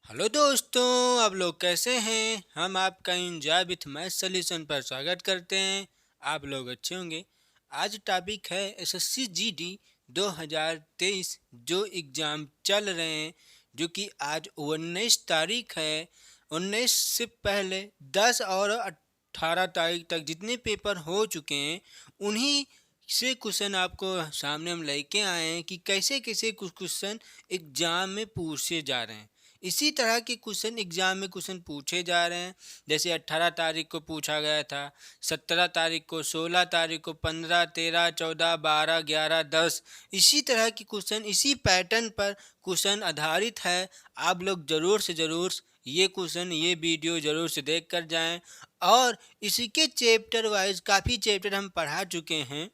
Hello दोस्तों, आप लोग कैसे हैं। हम आपका इंजॉय विथ मैथ सॉल्यूशन पर स्वागत करते हैं। आप लोग अच्छे होंगे। आज टॉपिक है एसएससी जीडी 2023 जो एग्ज़ाम चल रहे हैं, जो कि आज 19 तारीख है। 19 से पहले 10 और 18 तारीख तक जितने पेपर हो चुके हैं, उन्हीं से क्वेश्चन आपको सामने हम लेके आए हैं कि कैसे कैसे कुछ क्वेश्चन एग्जाम में पूछे जा रहे हैं। इसी तरह के क्वेश्चन एग्जाम में क्वेश्चन पूछे जा रहे हैं। जैसे 18 तारीख को पूछा गया था, 17 तारीख को, 16 तारीख को, 15, 13, 14, 12, 11, 10। इसी तरह के क्वेश्चन, इसी पैटर्न पर क्वेश्चन आधारित है। आप लोग ज़रूर से ज़रूर ये क्वेश्चन, ये वीडियो ज़रूर से देख कर जाएं। और इसी के चैप्टर वाइज काफ़ी चैप्टर हम पढ़ा चुके हैं।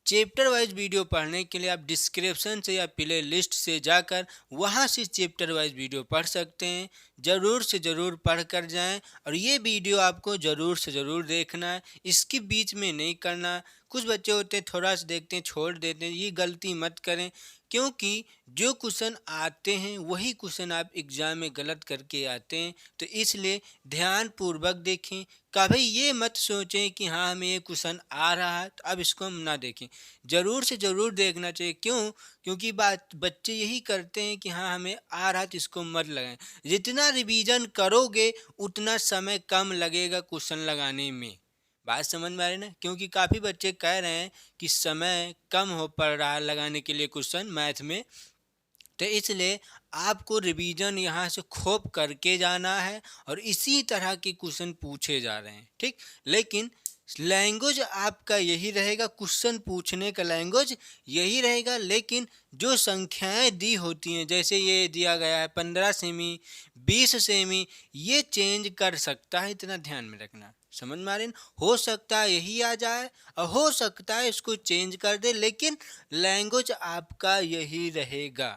चैप्टर वाइज वीडियो पढ़ने के लिए आप डिस्क्रिप्शन से या प्ले लिस्ट से जाकर वहाँ से चैप्टर वाइज वीडियो पढ़ सकते हैं। ज़रूर से ज़रूर पढ़ कर जाएँ और ये वीडियो आपको ज़रूर से ज़रूर देखना है, इसके बीच में नहीं करना। कुछ बच्चे होते हैं थोड़ा सा देखते हैं छोड़ देते हैं, ये गलती मत करें। क्योंकि जो क्वेश्चन आते हैं वही क्वेश्चन आप एग्ज़ाम में गलत करके आते हैं। तो इसलिए ध्यान पूर्वक देखें। कभी ये मत सोचें कि हाँ हमें ये क्वेश्चन आ रहा है तो अब इसको हम ना देखें। ज़रूर से ज़रूर देखना चाहिए। क्यों? क्योंकि बात बच्चे यही करते हैं कि हाँ हमें आ रहा है तो इसको मत लगाएं। जितना रिवीजन करोगे उतना समय कम लगेगा क्वेश्चन लगाने में। बात समझ में आ रही ना? क्योंकि काफ़ी बच्चे कह रहे हैं कि समय कम हो पड़ रहा है लगाने के लिए क्वेश्चन मैथ में। तो इसलिए आपको रिवीजन यहाँ से खूब करके जाना है और इसी तरह के क्वेश्चन पूछे जा रहे हैं, ठीक। लेकिन लैंग्वेज आपका यही रहेगा, क्वेश्चन पूछने का लैंग्वेज यही रहेगा। लेकिन जो संख्याएं दी होती हैं, जैसे ये दिया गया है 15 सेमी, 20 सेमी, ये चेंज कर सकता है, इतना ध्यान में रखना। समझ में आ रही ना? हो सकता है यही आ जाए और हो सकता है इसको चेंज कर दे, लेकिन लैंग्वेज आपका यही रहेगा।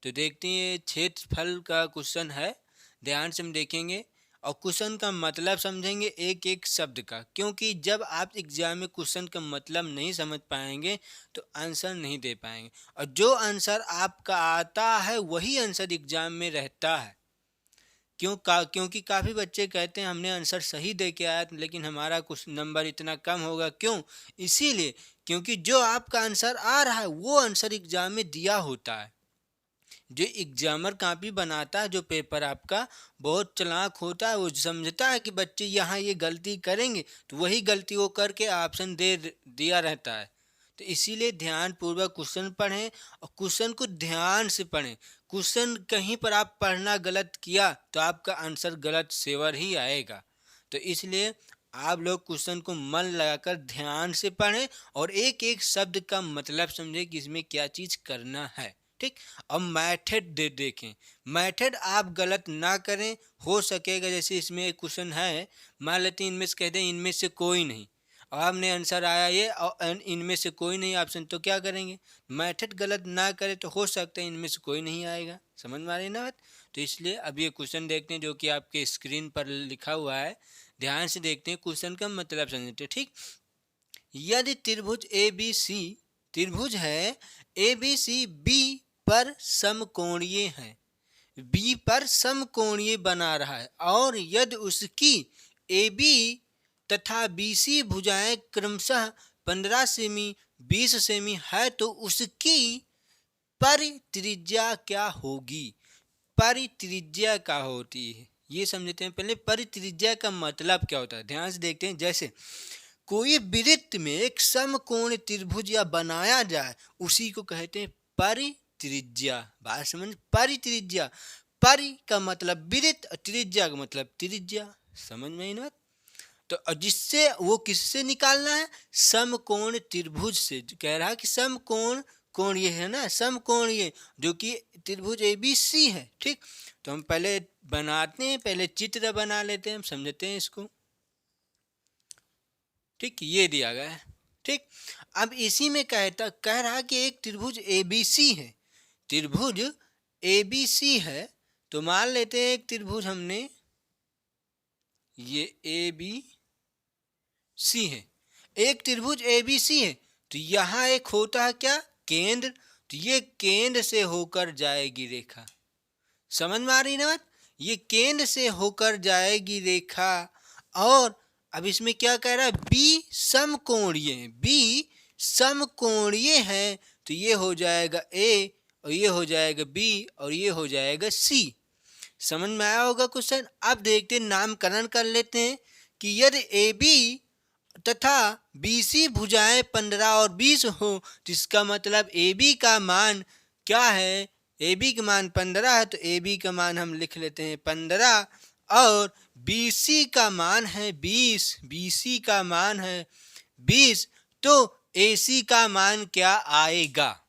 तो देखते हैं, क्षेत्रफल का क्वेश्चन है। ध्यान से हम देखेंगे और क्वेश्चन का मतलब समझेंगे एक एक शब्द का। क्योंकि जब आप एग्जाम में क्वेश्चन का मतलब नहीं समझ पाएंगे तो आंसर नहीं दे पाएंगे। और जो आंसर आपका आता है वही आंसर एग्जाम में रहता है। क्योंकि काफ़ी बच्चे कहते हैं हमने आंसर सही दे के आया लेकिन हमारा कुछ नंबर इतना कम होगा। क्यों? इसीलिए क्योंकि जो आपका आंसर आ रहा है वो आंसर एग्जाम में दिया होता है। जो एग्जामर कापी बनाता है, जो पेपर आपका, बहुत चालाक होता है। वो समझता है कि बच्चे यहाँ ये गलती करेंगे तो वही गलती वो करके ऑप्शन दे दिया रहता है। तो इसीलिए ध्यान पूर्वक क्वेश्चन पढ़ें और क्वेश्चन को ध्यान से पढ़ें। क्वेश्चन कहीं पर आप पढ़ना गलत किया तो आपका आंसर गलत सेवर ही आएगा। तो इसलिए आप लोग क्वेश्चन को मन लगाकर ध्यान से पढ़ें और एक एक शब्द का मतलब समझें कि इसमें क्या चीज़ करना है, ठीक। अब मैथड देखें। मैथड आप गलत ना करें। हो सकेगा जैसे इसमें एक क्वेश्चन है, मान लेते हैं इनमें से, कहते हैं इनमें से कोई नहीं, और आपने आंसर आया ये और इनमें से कोई नहीं ऑप्शन, तो क्या करेंगे? मैथड गलत ना करें तो हो सकता है इनमें से कोई नहीं आएगा। समझ में आ रही है ना बात? तो इसलिए अब ये क्वेश्चन देखते हैं जो कि आपके स्क्रीन पर लिखा हुआ है। ध्यान से देखते हैं, क्वेश्चन का मतलब समझते हैं, ठीक। यदि त्रिभुज ए बी सी, त्रिभुज है ए बी सी, बी पर समकोणीय है, बी पर समकोणीय बना रहा है, और यदि उसकी ए बी तथा बी सी भुजाएं क्रमशः 15 सेमी 20 सेमी है तो उसकी परित्रिज्या क्या होगी? परित्रिज्या क्या होती है ये समझते हैं। पहले परित्रिज्या का मतलब क्या होता है ध्यान से देखते हैं। जैसे कोई वृत्त में एक समकोण त्रिभुज या बनाया जाए उसी को कहते हैं परित्रिज्या। बात समझ? परित्रिज्या, परि का मतलब वृत्त और त्रिज्या का मतलब त्रिज्या। समझ में आई ना? तो जिससे वो किससे निकालना है? समकोण त्रिभुज से। कह रहा है कि समकोण, कोण ये है ना, समकोण ये जो कि त्रिभुज ए बी सी है, ठीक। तो हम पहले बनाते हैं, पहले चित्र बना लेते हैं, हम समझते हैं इसको, ठीक। ये दिया गया है, ठीक। अब इसी में कह रहा कि एक त्रिभुज ए बी सी है, त्रिभुज ए बी सी है। तो मान लेते हैं एक त्रिभुज हमने, ये ए बी सी है, एक त्रिभुज ए बी सी है। तो यहाँ एक होता है क्या? केंद्र। तो ये केंद्र से होकर जाएगी रेखा। समझ में आ रही ना बात? ये केंद्र से होकर जाएगी रेखा। और अब इसमें क्या कह रहा है, बी समकोणीय है, बी समकोणीय है, तो ये हो जाएगा ए और ये हो जाएगा बी और ये हो जाएगा सी। समझ में आया होगा क्वेश्चन। अब देखते हैं, नामकरण कर लेते हैं कि यदि ए बी तथा बीसी भुजाएं 15 और 20 हो तो इसका मतलब ए बी का मान क्या है, ए बी का मान 15 है, तो ए बी का मान हम लिख लेते हैं 15 और बीसी का मान है 20, बीसी का मान है 20, तो एसी का मान क्या आएगा,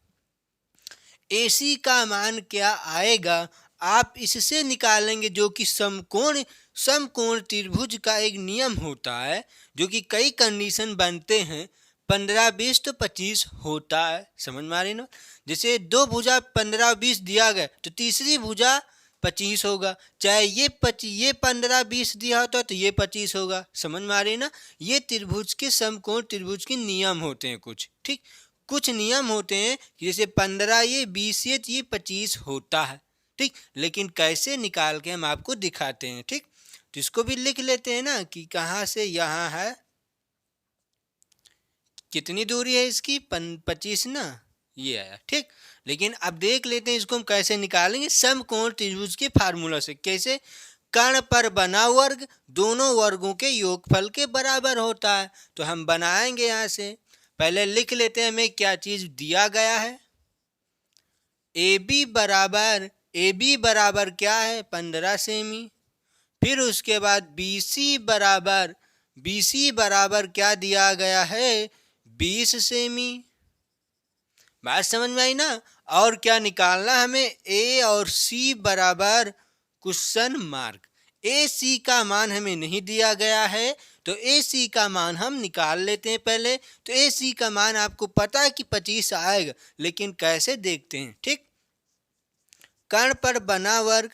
एसी का मान क्या आएगा आप इससे निकालेंगे, जो कि समकोण त्रिभुज का एक नियम होता है, जो कि कई कंडीशन बनते हैं। 15 20 तो 25 होता है। समझ में आ रही ना? जैसे दो भुजा 15 और 20 दिया गया तो तीसरी भुजा 25 होगा, चाहे ये 15 20 दिया होता तो ये 25 होगा। समझ में आ रही ना? ये त्रिभुज के समकोण त्रिभुज के नियम होते हैं कुछ, ठीक, कुछ नियम होते हैं कि जैसे 15 ये 20 ये 25 होता है, ठीक। लेकिन कैसे निकाल के हम आपको दिखाते हैं, ठीक। तो इसको भी लिख लेते हैं ना कि कहाँ से यहाँ है, कितनी दूरी है इसकी 25 ना, ये आया, ठीक। लेकिन अब देख लेते हैं इसको हम कैसे निकालेंगे समकोण त्रिभुज के फार्मूला से। कैसे? कर्ण पर बना वर्ग दोनों वर्गों के योगफल के बराबर होता है। तो हम बनाएंगे यहाँ से, पहले लिख लेते हैं हमें क्या चीज दिया गया है। ए बी बराबर क्या है 15 सेमी। फिर उसके बाद बी सी बराबर क्या दिया गया है 20 सेमी। बात समझ में आई ना? और क्या निकालना हमें, ए और सी बराबर क्वेश्चन मार्क। ए सी का मान हमें नहीं दिया गया है, तो ए सी का मान हम निकाल लेते हैं पहले। तो ए सी का मान आपको पता है कि 25 आएगा, लेकिन कैसे देखते हैं, ठीक। कर्ण पर बना वर्ग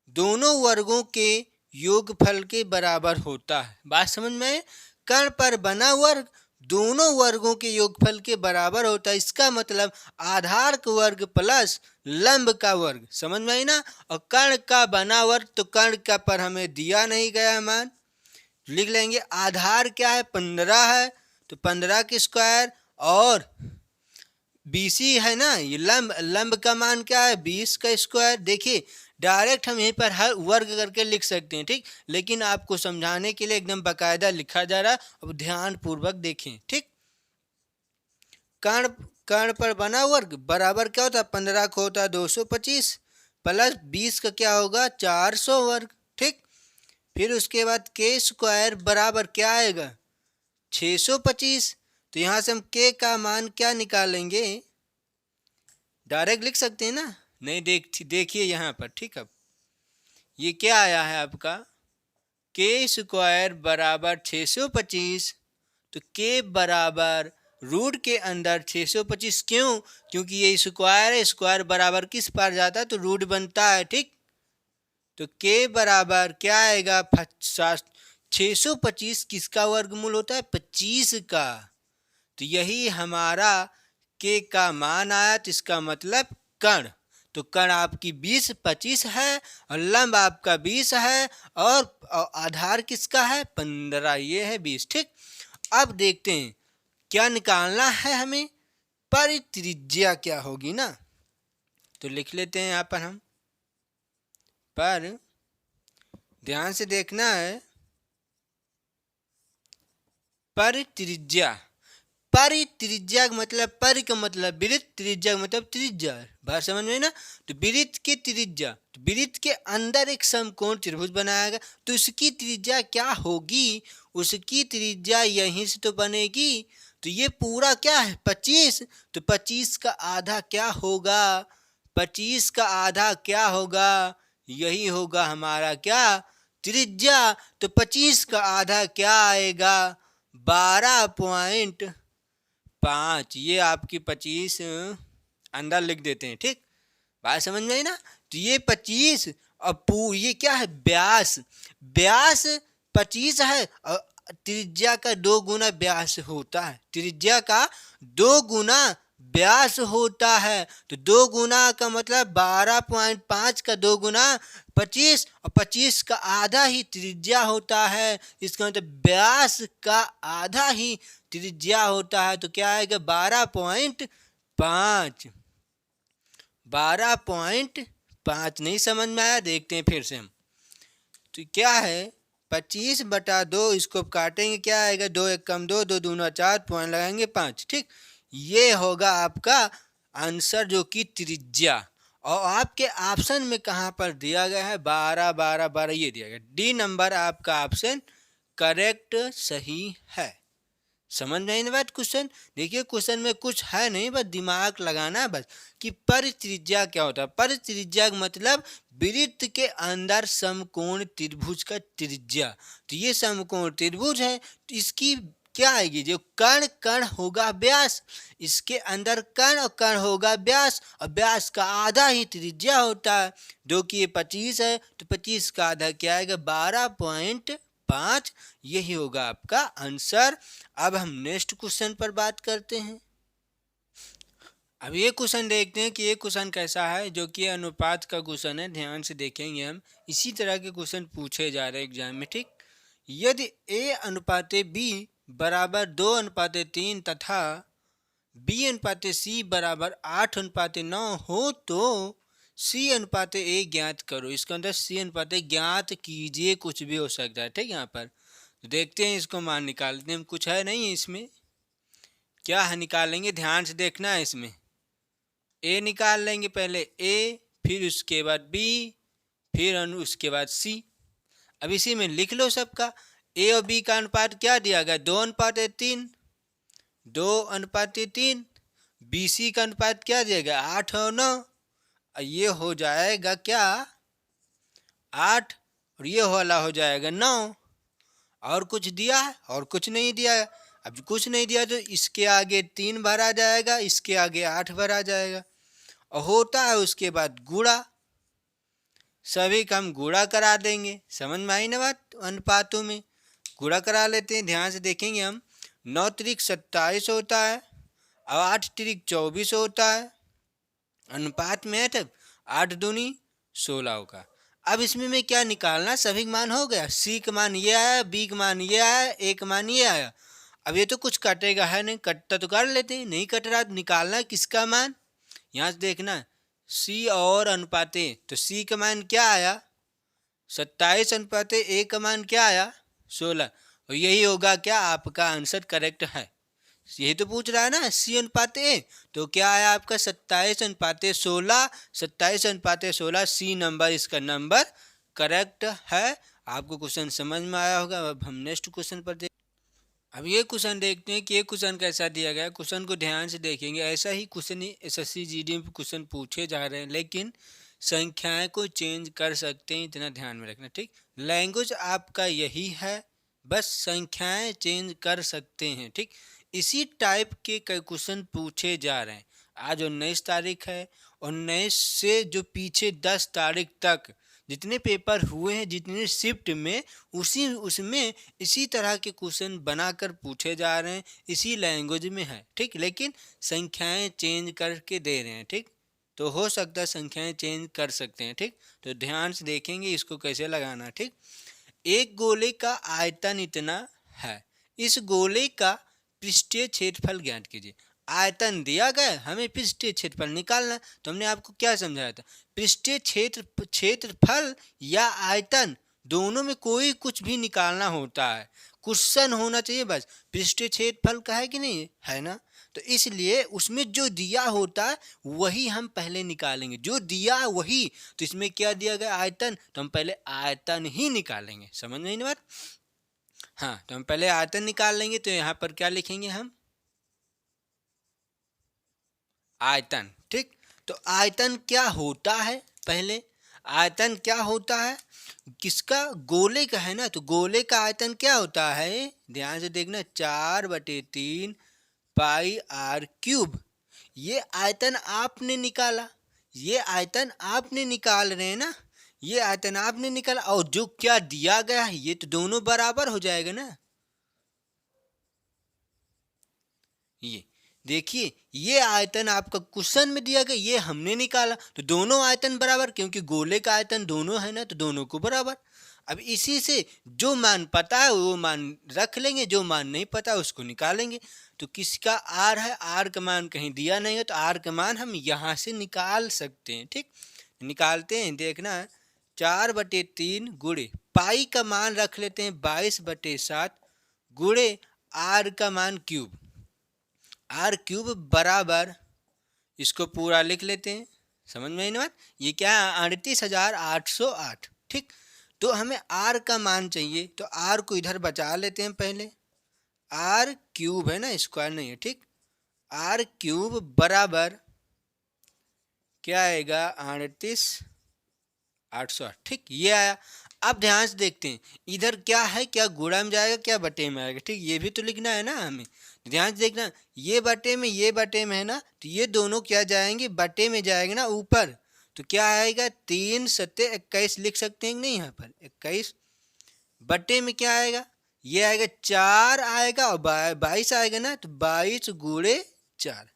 दोनों वर्गों के योगफल के बराबर होता है। बात समझ में आए? कर्ण पर बना वर्ग दोनों वर्गों के योगफल के बराबर होता है। इसका मतलब आधार का वर्ग प्लस लंब का वर्ग। समझ में आई ना? और कर्ण का बना वर्ग, तो कर्ण का पर हमें दिया नहीं गया मान, लिख लेंगे आधार क्या है 15 है, तो 15 के स्क्वायर, और बीसी है ना, ये लंब का मान क्या है 20 का स्क्वायर। देखिए डायरेक्ट हम यहीं पर हर वर्ग करके लिख सकते हैं, ठीक। लेकिन आपको समझाने के लिए एकदम बकायदा लिखा जा रहा है, अब ध्यान पूर्वक देखें, ठीक। कर्ण पर बना वर्ग बराबर क्या होता है 15 का होता है 225 प्लस 20 का क्या होगा 400 वर्ग, ठीक। फिर उसके बाद के स्क्वायर बराबर क्या आएगा 625। तो यहाँ से हम के का मान क्या निकालेंगे, डायरेक्ट लिख सकते हैं ना, नहीं देखिए यहाँ पर, ठीक। अब ये क्या आया है आपका के स्क्वायर बराबर 625, तो के बराबर रूट के अंदर 625। क्यों? क्योंकि ये स्क्वायर है, स्क्वायर बराबर किस पार जाता है तो रूट बनता है, ठीक। तो के बराबर क्या आएगा 625 किसका वर्गमूल होता है 25 का। तो यही हमारा के का मान आया। तो इसका मतलब कर्ण, तो कर्ण आपकी 20 25 है और लंब आपका 20 है, और आधार किसका है 15, ये है 20, ठीक। अब देखते हैं क्या निकालना है हमें, परित्रिज्या क्या होगी ना, तो लिख लेते हैं यहाँ पर हम, पर ध्यान से देखना है। परित्रिज्या का मतलब परि का मतलब वृत्त, त्रिज्या का मतलब त्रिज्या। बात समझ में ना? तो वृत्त के त्रिज्या, तो वृत्त के अंदर एक समकोण त्रिभुज बनाया गया, तो उसकी त्रिज्या क्या होगी, उसकी त्रिज्या यहीं से तो बनेगी। तो ये पूरा क्या है 25, तो 25 का आधा क्या होगा, 25 का आधा क्या होगा, यही होगा हमारा क्या त्रिज्या। तो 25 का आधा क्या आएगा 12.5, ये आपकी 25 अंदर लिख देते हैं, ठीक। बात समझ में आई ना? तो ये 25 और ये क्या है व्यास 25 है, और त्रिज्या का 2 गुना व्यास होता है, त्रिज्या का 2 गुना व्यास होता है। तो 2 गुना का मतलब 12.5 का 2 गुना 25 और 25 का आधा ही त्रिज्या होता है। इसका मतलब व्यास का आधा ही त्रिज्या होता है। तो क्या आएगा 12.5। 12.5 नहीं समझ में आया, देखते हैं फिर से हम। तो क्या है 25/2, इसको काटेंगे क्या आएगा 2 1 कम 2, 2 दूना 4, पॉइंट लगाएंगे 5। ठीक, ये होगा आपका आंसर जो कि त्रिज्या। और आपके ऑप्शन में कहाँ पर दिया गया है 12 12 12, ये दिया गया डी नंबर आपका ऑप्शन करेक्ट सही है। समझ में आई ना बात। क्वेश्चन देखिए, क्वेश्चन में कुछ है नहीं, बस दिमाग लगाना है बस कि परित्रिज्या क्या होता है। परित्रिज्या का मतलब वृत्त के अंदर समकोण त्रिभुज का त्रिज्या। तो ये समकोण त्रिभुज है, तो इसकी क्या आएगी, जो कर्ण कर्ण होगा व्यास, इसके अंदर कर्ण और कर्ण होगा व्यास, और व्यास का आधा ही त्रिज्या होता है। जो कि ये 25 है, तो 25 का आधा क्या आएगा 12.5, यही होगा आपका आंसर। अब हम नेक्स्ट क्वेश्चन पर बात करते हैं। अब ये क्वेश्चन देखते हैं कि ये क्वेश्चन कैसा है, जो कि अनुपात का क्वेश्चन है। ध्यान से देखेंगे हम, इसी तरह के क्वेश्चन पूछे जा रहे हैं एग्जाम में। ठीक, यदि a अनुपाते b बराबर 2:3 तथा b अनुपाते c बराबर 8:9 हो तो c अनुपाते a ज्ञात करो। इसके अंदर c अनुपाते ज्ञात कीजिए, कुछ भी हो सकता है। ठीक, यहाँ पर तो देखते हैं, इसको मान निकालते हैं। कुछ है नहीं इसमें, क्या है निकालेंगे, ध्यान से देखना है। इसमें a निकाल लेंगे, पहले a, फिर उसके बाद b, फिर उसके बाद c। अब इसी में लिख लो सबका। a और b का अनुपात क्या दिया गया 2:3, 2:3। bc का अनुपात क्या दिया गया 8 और 9, ये हो जाएगा क्या 8, और ये वाला हो जाएगा 9। और कुछ दिया है, और कुछ नहीं दिया है। अब कुछ नहीं दिया तो इसके आगे 3 भरा जाएगा, इसके आगे 8 भरा जाएगा, और होता है उसके बाद गुणा। सभी का हम गुणा करा देंगे। समझ में आई ना बात। अनुपातों में गुणा करा लेते हैं, ध्यान से देखेंगे हम। 9 त्रिक 27 होता है, और 8 त्रिक 24 होता है। अनुपात में है तब 8 दूनी 16 होगा। अब इसमें में क्या निकालना, सभी का मान हो गया। सी का मान ये आया, बी का मान ये आया, ए का मान ये आया। अब ये तो कुछ कटेगा है नहीं, कटता तो कर लेते हैं, नहीं कट रहा तो निकालना किसका मान। यहाँ से देखना सी और अनुपाते, तो सी का मान क्या आया 27, अनुपाते ए का मान क्या आया 16, और यही होगा क्या आपका आंसर करेक्ट है। यही तो पूछ रहा है ना, सी अनुपात ए, तो क्या आया आपका 27:16, 27:16, सी नंबर इसका नंबर करेक्ट है। आपको क्वेश्चन समझ में आया होगा। अब हम नेक्स्ट क्वेश्चन पर अब ये क्वेश्चन देखते हैं कि ये क्वेश्चन कैसा दिया गया है। क्वेश्चन को ध्यान से देखेंगे, ऐसा ही क्वेश्चन एसएससी जीडी में क्वेश्चन पूछे जा रहे हैं, लेकिन संख्याएं को चेंज कर सकते हैं, इतना ध्यान में रखना। ठीक, लैंग्वेज आपका यही है, बस संख्याएं चेंज कर सकते हैं। ठीक, इसी टाइप के कई क्वेश्चन पूछे जा रहे हैं। आज 19 तारीख है, 19 से जो पीछे 10 तारीख तक जितने पेपर हुए हैं, जितने शिफ्ट में, उसमें इसी तरह के क्वेश्चन बनाकर पूछे जा रहे हैं, इसी लैंग्वेज में है। ठीक, लेकिन संख्याएं चेंज करके दे रहे हैं। ठीक, तो हो सकता है संख्याएं चेंज कर सकते हैं। ठीक, तो ध्यान से देखेंगे इसको कैसे लगाना। ठीक, एक गोले का आयतन इतना है, इस गोले का पृष्ठीय क्षेत्रफल ज्ञात कीजिए। आयतन दिया गया, हमें पृष्ठीय क्षेत्रफल निकालना। तो हमने आपको क्या समझाया था, पृष्ठीय क्षेत्रफल या आयतन दोनों में कोई कुछ भी निकालना होता है, क्वेश्चन होना चाहिए बस पृष्ठीय क्षेत्रफल का है कि नहीं है ना। तो इसलिए उसमें जो दिया होता है वही हम पहले निकालेंगे, जो दिया वही। तो इसमें क्या दिया गया आयतन, तो हम पहले आयतन ही निकालेंगे। समझ में नहीं बात। हाँ, तो हम पहले आयतन निकाल लेंगे। तो यहाँ पर क्या लिखेंगे हम आयतन। ठीक, तो आयतन क्या होता है, पहले आयतन क्या होता है किसका, गोले का है ना। तो गोले का आयतन क्या होता है, ध्यान से देखना 4/3 पाई आर क्यूब। ये आयतन आपने निकाला, ये आयतन आपने निकाल रहे हैं ना, ये आयतन आपने निकाला, और जो क्या दिया गया है ये तो दोनों बराबर हो जाएगा ना। ये देखिए ये आयतन आपका क्वेश्चन में दिया गया, ये हमने निकाला, तो दोनों आयतन बराबर, क्योंकि गोले का आयतन दोनों है ना, तो दोनों को बराबर। अब इसी से जो मान पता है वो मान रख लेंगे, जो मान नहीं पता उसको निकालेंगे। तो किसका आर है, आर का मान कहीं दिया नहीं है, तो आर का मान हम यहाँ से निकाल सकते हैं। ठीक, निकालते हैं, देखना है 4/3 गुणे पाई का मान रख लेते हैं 22/7 गुणे आर का मान क्यूब, आर क्यूब बराबर, इसको पूरा लिख लेते हैं। समझ में आई ना बात, ये क्या है 38,808। ठीक, तो हमें आर का मान चाहिए, तो आर को इधर बचा लेते हैं पहले, आर क्यूब है ना, स्क्वायर नहीं है। ठीक, आर क्यूब बराबर क्या आएगा 38,808। ठीक, ये आया। अब ध्यान से देखते हैं इधर क्या है, क्या गुणा में जाएगा क्या बटे में आएगा। ठीक, ये भी तो लिखना है ना हमें, ध्यान से देखना, ये बटे में ये बटे में है ना, तो ये दोनों क्या जाएंगे बटे में जाएंगे ना ऊपर, तो क्या आएगा 3×7=21 लिख सकते हैं नहीं, यहाँ पर 21 बटे में क्या आएगा, ये आएगा 4 आएगा और 22 आएगा ना, तो 22 गुणे 4।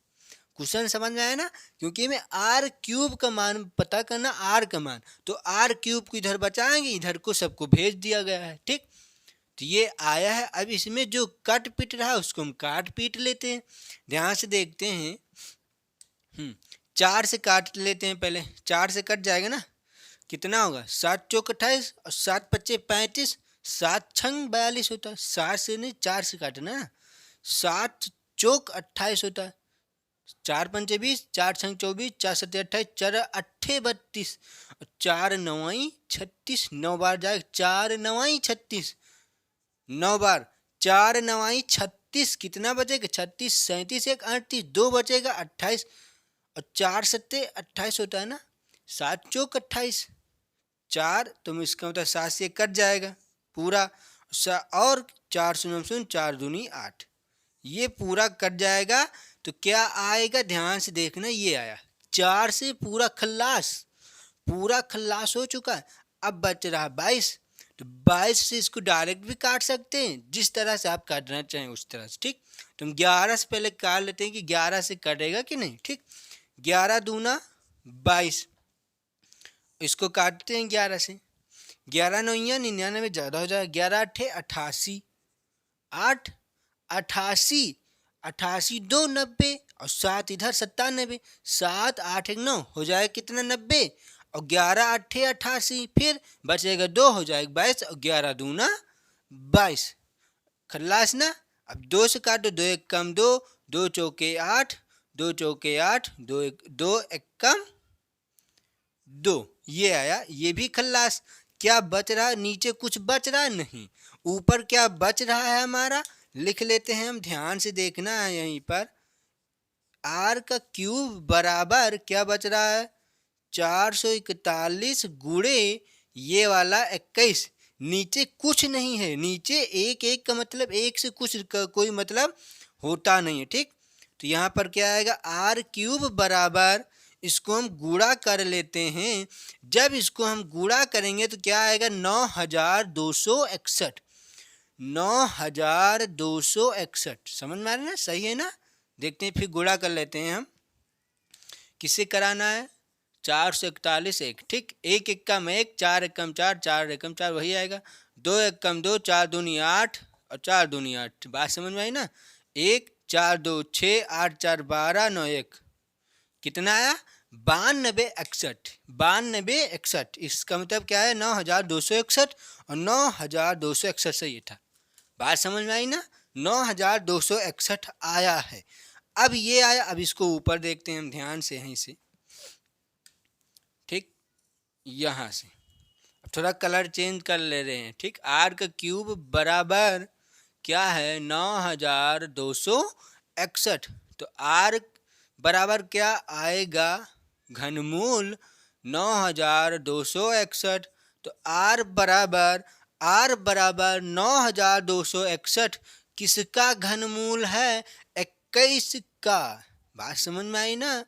क्वेश्चन समझ में आया ना, क्योंकि हमें आर क्यूब का मान पता करना, आर का मान, तो आर क्यूब को इधर बचाएंगे, इधर को सबको भेज दिया गया है। ठीक, तो ये आया है। अब इसमें जो कट पीट रहा है उसको हम काट पीट लेते हैं। ध्यान से देखते हैं, 4 से काट लेते हैं पहले, 4 से कट जाएगा ना, कितना होगा 7×4 28 और 7×5 = 35, 7×6 = 42 होता है। 7 से नहीं 4 से काटना ना, 7×4 = 28 होता है, 4×5 = 20, 4×6 = 24, 4×7 = 28, 4×8 = 32 और 4×9 = 36, 9 बार जाएगा, 4×9 = 36, 9 बार, 4×9 = 36, कितना बचेगा 36, 37 1 38, 2 बचेगा 28 और 4×7 = 28 होता है ना, 7×4 = 28, 4 तो इसका मतलब 7 से कट जाएगा पूरा, और 4 0 0 4 दूनी 8, ये पूरा कट जाएगा। तो क्या आएगा ध्यान से देखना, ये आया 4 से पूरा खल्लास, पूरा खल्लास हो चुका है। अब बच रहा 22, तो 22 से इसको डायरेक्ट भी काट सकते हैं, जिस तरह से आप काटना चाहें उस तरह से। ठीक, तो हम 11 से पहले काट लेते हैं कि 11 से कटेगा कि नहीं। ठीक, 11 दूना 22, इसको काटते हैं 11 से, 11 9 99, ज़्यादा हो जाएगा, 11 8 88, 8 88, 88 2 90 और 7 इधर 97, 7 8 1 9 हो जाएगा कितना 90 और 11 8 88, फिर बचेगा 2 हो जाएगा 22 और 11 दूना 22, खल्लास ना। अब 2 से काटो, 2 1 कम 2, 2 चौके 8, 2 चौके 8, 2 1 कम 2, ये आया, ये भी खल्लास। क्या बच रहा है, नीचे कुछ बच रहा है नहीं, ऊपर क्या बच रहा है हमारा, लिख लेते हैं हम, ध्यान से देखना है यहीं पर, आर का क्यूब बराबर क्या बच रहा है 441 गुणे ये वाला 21, नीचे कुछ नहीं है, नीचे एक एक का मतलब एक से कुछ का कोई मतलब होता नहीं है। ठीक, तो यहाँ पर क्या आएगा आर क्यूब बराबर, इसको हम गुणा कर लेते हैं, जब इसको हम गुणा करेंगे तो क्या आएगा 9261, 9261, समझ में आ रहा है ना, सही है ना। देखते हैं फिर गुणा कर लेते हैं हम, किससे कराना है 441 1। ठीक, 1 1 कम 1, 4 1 कम 4, 4 1 कम 4 वही आएगा, 2 1 कम 2, 4 दूनी 8 और 4 दूनी 8, बात समझ में आई ना। 1 4 2 6, 8 4 12, 9 1, कितना आया 92 61, 92 61, इसका मतलब क्या है 9261 और 9261 से ये था, बात समझ में आई ना, 9261 आया है। अब ये आया, अब इसको ऊपर देखते हैं हम ध्यान से यहीं से, ठीक, यहाँ से अब थोड़ा कलर चेंज कर ले रहे हैं। ठीक, आर का क्यूब बराबर क्या है 9261, तो आर बराबर क्या आएगा घनमूल 9261, तो आर बराबर 9261 किसका घनमूल है 21 का, बात समझ में आई ना,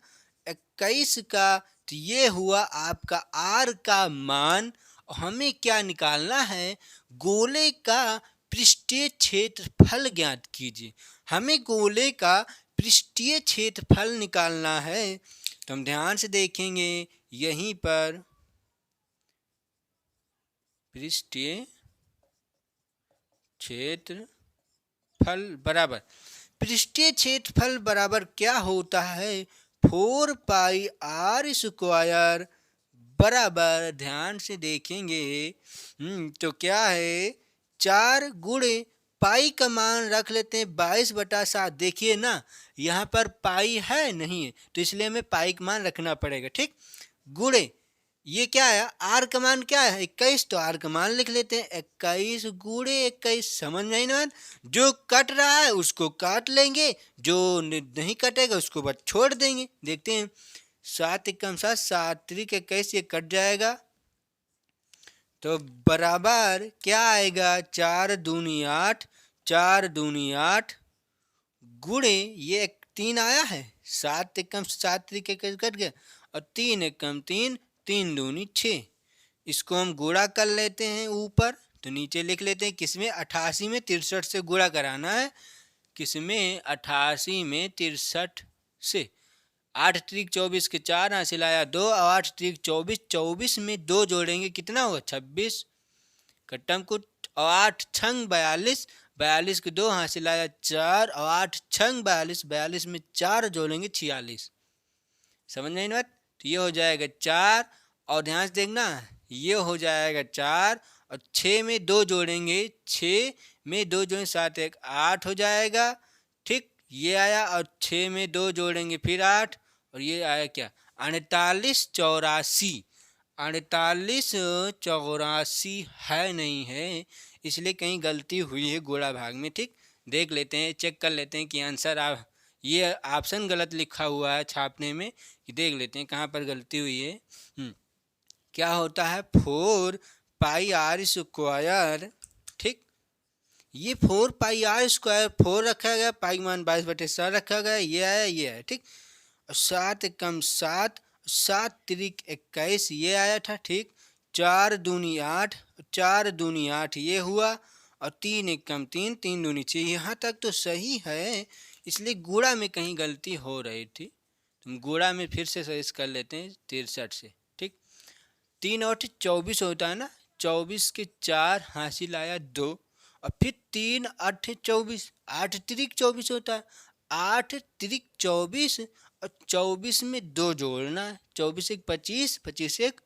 21 का। तो ये हुआ आपका आर का मान। हमें क्या निकालना है, गोले का पृष्ठीय क्षेत्रफल ज्ञात कीजिए। हमें गोले का पृष्ठीय क्षेत्रफल निकालना है। तो हम ध्यान से देखेंगे यहीं पर पृष्ठीय क्षेत्रफल बराबर, पृष्ठीय क्षेत्रफल बराबर क्या होता है, 4 पाई आर स्क्वायर बराबर, ध्यान से देखेंगे तो क्या है, 4 गुणे पाई का मान रख लेते हैं 22/7। देखिए ना, यहाँ पर पाई है नहीं है, तो इसलिए हमें पाई का मान रखना पड़ेगा। ठीक, गुणे ये क्या है, आर का मान क्या है 21, तो आर का मान लिख लेते हैं 21 गुणे 21। समझ में आई ना, जो कट रहा है उसको काट लेंगे, जो नहीं कटेगा उसको बस छोड़ देंगे। देखते हैं 7 एकम 7, 7 त्रिक 21, ये कट जाएगा तो बराबर क्या आएगा, 4 दूनी 8, 4 दूनी 8 गुणे ये 3 आया है, 7 एकम 7 त्रिक 21 कट गया, और 3 एकम 3, 3 दूनी 6। इसको हम गुणा कर लेते हैं ऊपर, तो नीचे लिख लेते हैं किसमें, 88 में 63 से गुणा कराना है, किसमें 88 में 63 से। 8 त्रिक 24 के 4 हासिल आया 2, और 8 त्रिक 24, 24 में 2 जोड़ेंगे कितना होगा 26, कट्टम कुट, और 8 छंग 42, 42 के 2 हासिल आया 4, और 8 छंग 42, 42 में 4 जोड़ेंगे 46। समझ में बात, तो ये हो जाएगा 4, और ध्यान से देखना ये हो जाएगा 4, और 6 में 2 जोड़ेंगे, 6 में 2 जोड़ेंगे 7 1 8 हो जाएगा। ठीक, ये आया, और 6 में 2 जोड़ेंगे फिर 8, और ये आया क्या 48 84, 48 84 है नहीं है, इसलिए कहीं गलती हुई है गुणा भाग में। ठीक, देख लेते हैं, चेक कर लेते हैं कि आंसर आप ये ऑप्शन गलत लिखा हुआ है छापने में, कि देख लेते हैं कहाँ पर गलती हुई है। क्या होता है 4 पाई आर स्क्वायर। ठीक, ये 4 पाई आर स्क्वायर 4 रखा गया, पाई मान 22/7 रखा गया, ये आया ये है। ठीक, और 7 एकम 7, 7 त्रिक 21 ये आया था। ठीक, 4 दूनी 8, 4 दूनी 8 ये हुआ, और 3 एकम 3, 3 दूनी 6, यहाँ तक तो सही है, इसलिए गुणा में कहीं गलती हो रही थी, तुम गुणा में फिर से सही कर लेते हैं 63 से। ठीक, 3 और 24 होता है ना, 24 के 4 हासिल आया 2, और फिर 3 8 24, 8 त्रिक 24 होता है, 8 त्रिक 24, और 24 में 2 जोड़ना है, 24 एक 25, 25 एक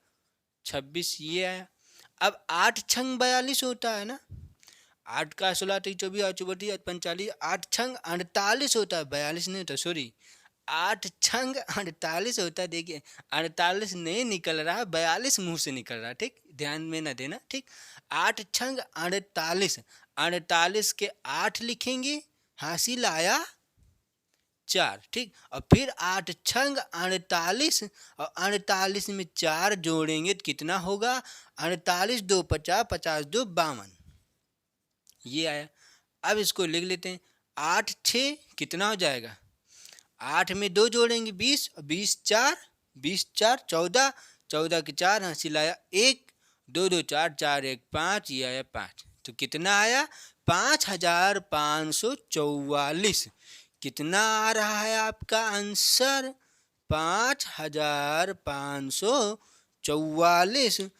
26 ये आया। अब 8 छंग 42 होता है ना, 8 का 16 3 24 8 24 45, 8 छंग 48 होता है, 42 नहीं होता, सॉरी 8 छंग 48 होता है। देखिए 48 नहीं निकल रहा, 42 मुंह से निकल रहा। ठीक, ध्यान में ना देना। ठीक, 8 छंग 48, 48 के 8 लिखेंगे, हासिल आया 4। ठीक, और फिर 8 छंग 48, और 48 में 4 जोड़ेंगे तो कितना होगा, 48 2 50, 50 2 52 ये आया। अब इसको लिख लेते हैं, 8 6 कितना हो जाएगा, 8 में 2 जोड़ेंगे 20, और 20 4, 20 4 14, 14 के 4 हासिल आया 1, 2 2 4 4 1 5, ये आया 5। तो कितना आया 5544। कितना आ रहा है आपका आंसर, 5544।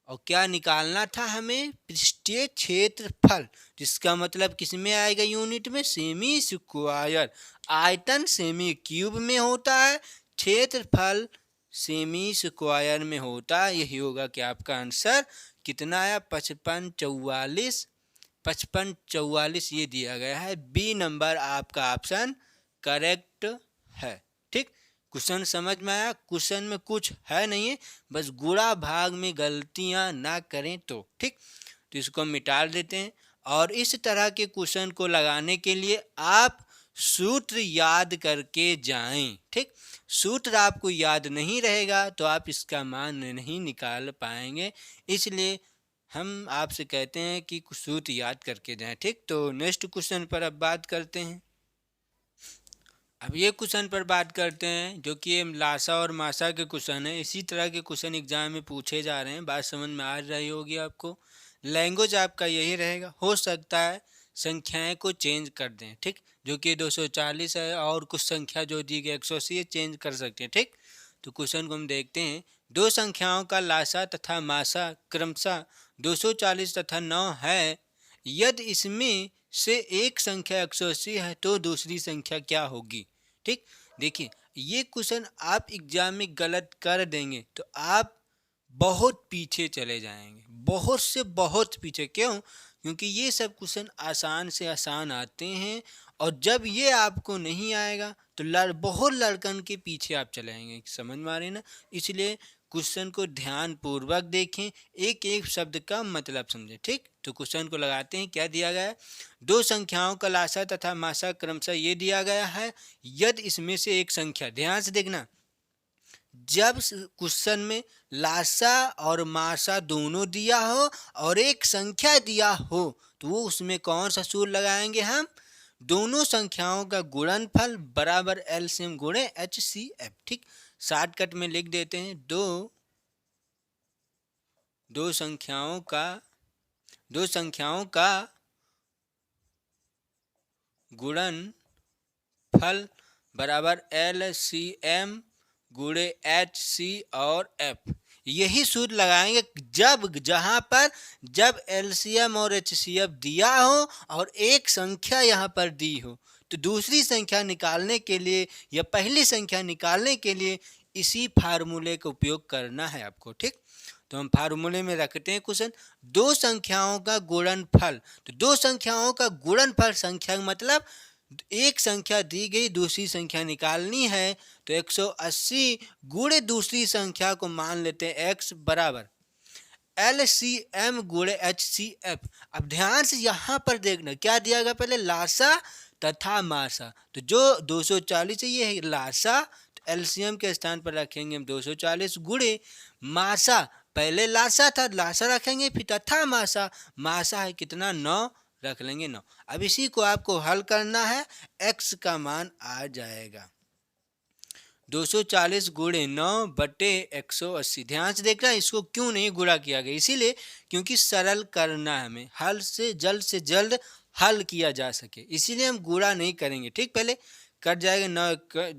और क्या निकालना था हमें, पृष्ठीय क्षेत्रफल, जिसका मतलब किस में आएगा यूनिट में, सेमी स्क्वायर। आयतन सेमी क्यूब में होता है, क्षेत्रफल सेमी स्क्वायर में होता है। यही होगा कि आपका आंसर कितना आया 5544, 5544 ये दिया गया है। बी नंबर आपका ऑप्शन करेक्ट है। ठीक, क्वेश्चन समझ में आया, क्वेश्चन में कुछ है नहीं है, बस गुणा भाग में गलतियां ना करें तो। ठीक, तो इसको मिटा देते हैं, और इस तरह के क्वेश्चन को लगाने के लिए आप सूत्र याद करके जाएं। ठीक, सूत्र आपको याद नहीं रहेगा तो आप इसका मान नहीं निकाल पाएंगे, इसलिए हम आपसे कहते हैं कि सूत्र याद करके जाएं। ठीक, तो नेक्स्ट क्वेश्चन पर अब बात करते हैं। अब ये क्वेश्चन पर बात करते हैं जो कि ये लासा और मासा के क्वेश्चन है। इसी तरह के क्वेश्चन एग्जाम में पूछे जा रहे हैं, बात समझ में आ रही होगी आपको। लैंग्वेज आपका यही रहेगा, हो सकता है संख्याएं को चेंज कर दें। ठीक, जो कि 240 है, और कुछ संख्या जो दी गई 180 है, चेंज कर सकते हैं। ठीक, तो क्वेश्चन को हम देखते हैं। दो संख्याओं का लासा तथा मासा क्रमशः 240 तथा 9 है। यदि इसमें से एक संख्या 180 है तो दूसरी संख्या क्या होगी? ठीक, देखिए ये क्वेश्चन आप एग्जाम में गलत कर देंगे तो आप बहुत पीछे चले जाएंगे, बहुत से बहुत पीछे। क्यों? क्योंकि ये सब क्वेश्चन आसान से आसान आते हैं, और जब ये आपको नहीं आएगा तो बहुत लड़कन के पीछे आप चले आएंगे। समझ में आ रही है ना? इसलिए क्वेश्चन को ध्यान पूर्वक देखें, एक एक शब्द का मतलब समझें। ठीक, तो क्वेश्चन को लगाते हैं। क्या दिया गया है? दो संख्याओं का लासा तथा मासा क्रमशः ये दिया गया है। यदि इसमें से एक संख्या, ध्यान से देखना, जब क्वेश्चन में लासा और मासा दोनों दिया हो और एक संख्या दिया हो तो वो उसमें कौन सा सूत्र लगाएंगे हम? दोनों संख्याओं का गुणनफल बराबर एलसीएम गुणे HCF। ठीक, शॉर्टकट में लिख देते हैं। दो संख्याओं का गुणनफल बराबर LCM गुणे HC और F। यही सूत्र लगाएंगे जब LCM और HCF दिया हो और एक संख्या यहाँ पर दी हो, तो दूसरी संख्या निकालने के लिए या पहली संख्या निकालने के लिए इसी फार्मूले का उपयोग करना है आपको। ठीक, तो हम फार्मूले में रखते हैं क्वेश्चन। दो संख्याओं का गुणनफल, तो दो संख्याओं का गुणनफल, संख्या का मतलब एक संख्या दी गई, दूसरी संख्या निकालनी है, तो 180 गुणे दूसरी संख्या को मान लेते हैं x बराबर LCM गुणे HCF। अब ध्यान से यहाँ पर देखना क्या दिया गया, पहले लासा तथा मासा। तो जो 240 है ये है लासा, तो LCM के स्थान पर रखेंगे हम 240 गुणे मासा, पहले लासा था, लासा रखेंगे, फिर तथा मासा, मासा है कितना 9, रख लेंगे 9। अब इसी को आपको हल करना है, x का मान आ जाएगा 240 गुणे 9 बटे 180। ध्यान से देखना, इसको क्यों नहीं गुणा किया गया, इसीलिए क्योंकि सरल करना है हमें, हल से जल्द हल किया जा सके, इसीलिए हम गुणा नहीं करेंगे। ठीक, पहले कट जाएगा 9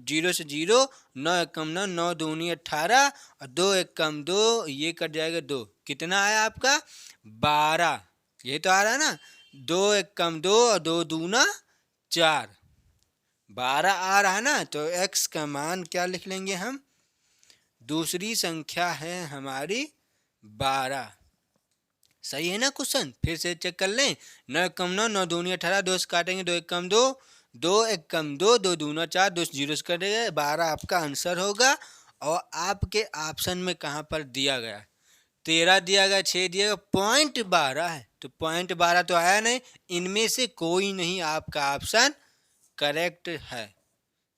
जीरो से जीरो, 9 एक कम 9, 9 दूनी 18 और 2 एक कम 2, ये कट जाएगा 2। कितना आया आपका? 12। ये तो आ रहा है ना, 2 एक कम 2 और 2 दूना 4, 12 आ रहा है ना। तो x का मान क्या लिख लेंगे हम? दूसरी संख्या है हमारी 12। सही है ना क्वेश्चन? फिर से चेक कर लें। 9 एक कम 9, 9 दूनी 18, 2 से काटेंगे 2 एक कम 2, 2 एक कम 2, 2 दूना 4, 2 जीरो से कटेगा, 12 आपका आंसर होगा। और आपके ऑप्शन में कहाँ पर दिया गया? 13 दिया गया, 6 दिया गया, पॉइंट 12 है, तो पॉइंट 12 तो आया नहीं। इनमें से कोई नहीं आपका ऑप्शन करेक्ट है।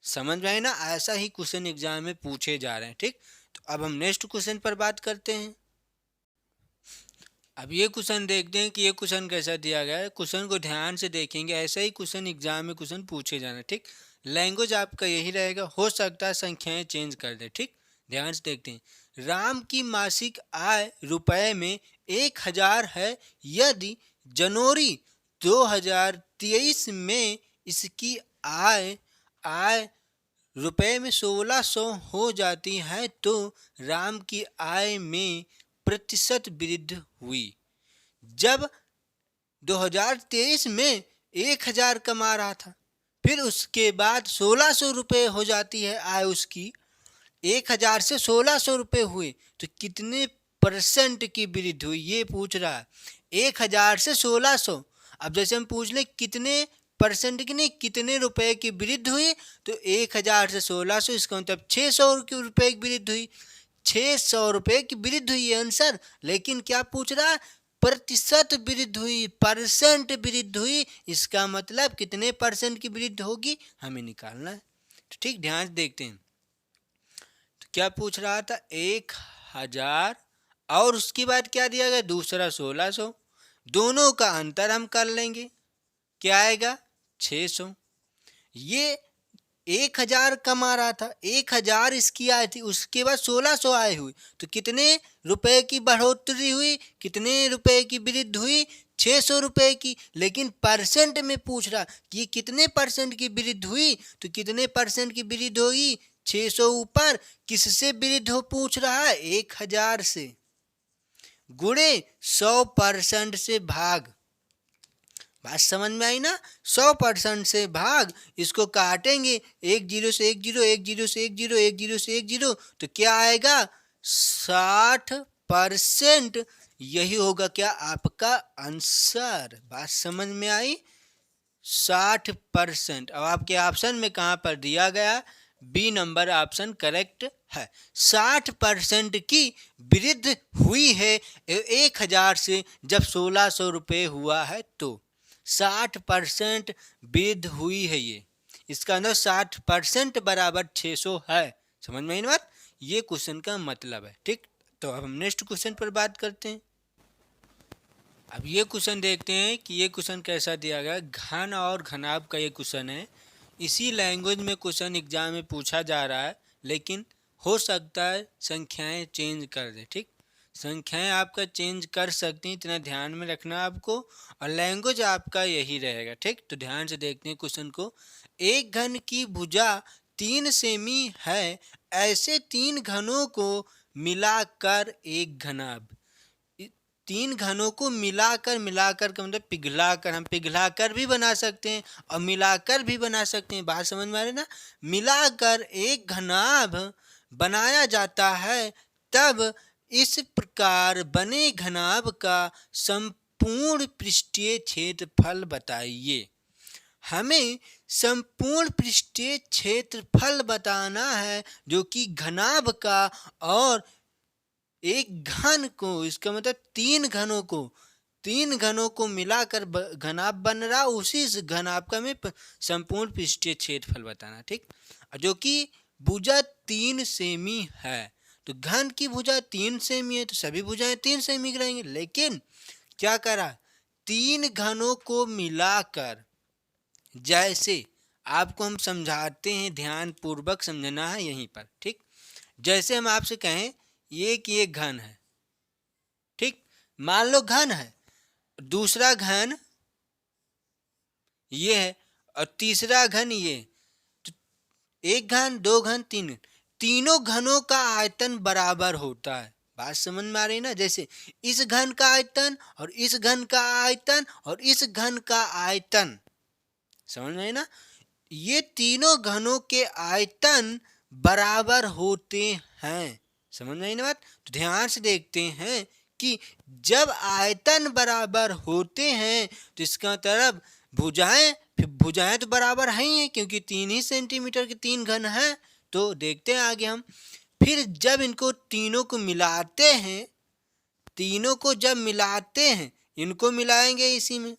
समझ में आए ना? ऐसा ही क्वेश्चन एग्जाम में पूछे जा रहे हैं। ठीक, तो अब हम नेक्स्ट क्वेश्चन पर बात करते हैं। अब ये क्वेश्चन देखते हैं कि ये क्वेश्चन कैसा दिया गया है। क्वेश्चन को ध्यान से देखेंगे, ऐसा ही क्वेश्चन एग्जाम में क्वेश्चन पूछे जाना है। ठीक, लैंग्वेज आपका यही रहेगा, हो सकता है संख्याएं चेंज कर दे। ठीक, ध्यान से देखते हैं। राम की मासिक आय रुपए में 1000 है। यदि जनवरी 2023 में इसकी आय रुपए में 1600 हो जाती है तो राम की आय में प्रतिशत वृद्धि हुई। जब 2023 में 1000 कमा रहा था, फिर उसके बाद 1600 रुपये हो जाती है आय उसकी, 1000 से 1600 रुपये हुए तो कितने परसेंट की वृद्धि हुई ये पूछ रहा है। 1000 से 1600, अब जैसे हम पूछ लें कितने परसेंट की नहीं, कितने रुपए की वृद्धि हुई, तो 1000 से 1600, इसका मतलब 600 रुपये की वृद्धि हुई। 600 रुपये की वृद्धि हुई आंसर, लेकिन क्या पूछ रहा है? प्रतिशत वृद्धि हुई, परसेंट वृद्धि हुई, इसका मतलब कितने परसेंट की वृद्धि होगी हमें निकालना है। तो ठीक, ध्यान से देखते हैं। तो क्या पूछ रहा था? 1000 और उसके बाद क्या दिया गया? दूसरा 1600, दोनों का अंतर हम कर लेंगे, क्या आएगा? 600। ये 1000 कमा रहा था, 1000 इसकी आय थी, उसके बाद 1600 आय हुई, तो कितने रुपए की बढ़ोतरी हुई, कितने रुपए की वृद्धि हुई, 600 रुपए की। लेकिन परसेंट में पूछ रहा कि ये कितने परसेंट की वृद्धि हुई, तो कितने परसेंट की वृद्धि होगी, 600 ऊपर किससे वृद्धि हो पूछ रहा है, 1000 से, गुणे 100% से भाग। बात समझ में आई ना, 100% से भाग, इसको काटेंगे, 10 से 10, 10 से 10, 10 से 10, तो क्या आएगा, 60%। यही होगा क्या, आपका आंसर। बात समझ में आई, 60%। अब आपके ऑप्शन में कहाँ पर दिया गया, बी नंबर ऑप्शन करेक्ट है। 60% की वृद्धि हुई है 1000 से जब 1600 रुपये हुआ है, तो 60% वृद्धि हुई है ये, इसका अंदर 60% बराबर 600 है। समझ में आई ना बात, ये क्वेश्चन का मतलब है। ठीक, तो अब हम नेक्स्ट क्वेश्चन पर बात करते हैं। अब ये क्वेश्चन देखते हैं कि ये क्वेश्चन कैसा दिया गया। घन और घनाभ का ये क्वेश्चन है, इसी लैंग्वेज में क्वेश्चन एग्जाम में पूछा जा रहा है, लेकिन हो सकता है संख्याएं चेंज कर दे। ठीक, संख्याएं आपका चेंज कर सकती हैं, इतना ध्यान में रखना आपको, और लैंग्वेज आपका यही रहेगा। ठीक, तो ध्यान से देखते हैं क्वेश्चन को। एक घन की भुजा 3 सेमी है, ऐसे 3 घनों को मिलाकर एक घनाभ। 3 घनों को मिलाकर का मतलब पिघलाकर, हम पिघलाकर भी बना सकते हैं और मिलाकर भी बना सकते हैं। बात समझ में आ रही ना, मिलाकर एक घनाभ बनाया जाता है, तब इस प्रकार बने घनाभ का संपूर्ण पृष्ठीय क्षेत्रफल बताइए। हमें संपूर्ण पृष्ठीय क्षेत्रफल बताना है जो कि घनाभ का, और एक घन को, इसका मतलब 3 घनों को मिलाकर घनाभ बन रहा, उसी घनाभ का में संपूर्ण पृष्ठीय क्षेत्रफल बताना। ठीक, जो कि भुजा 3 सेमी है, तो घन की भुजा 3 सेमी है, तो सभी भुजाएं 3 सेमी की रहेंगी। लेकिन क्या करा, 3 घनों को मिलाकर, जैसे आपको हम समझाते हैं, ध्यान पूर्वक समझना है यहीं पर। ठीक, जैसे हम आपसे कहें ये घन है, ठीक, मान लो घन है, दूसरा घन ये है और तीसरा घन ये, तो एक घन, दो घन, तीन, तीनों घनों का आयतन बराबर होता है। बात समझ में आ रही ना, जैसे इस घन का आयतन और इस घन का आयतन और इस घन का आयतन, समझ में आई ना, ये तीनों घनों के आयतन बराबर होते हैं। समझ में आई ना बात, तो ध्यान से देखते हैं कि जब आयतन बराबर होते हैं तो इसका मतलब भुजाएं तो बराबर हैं ही, क्योंकि 3 ही सेंटीमीटर के 3 घन हैं। तो देखते हैं आगे हम, फिर जब इनको तीनों को मिलाते हैं, तीनों को जब मिलाते हैं, इनको मिलाएंगे इसी में,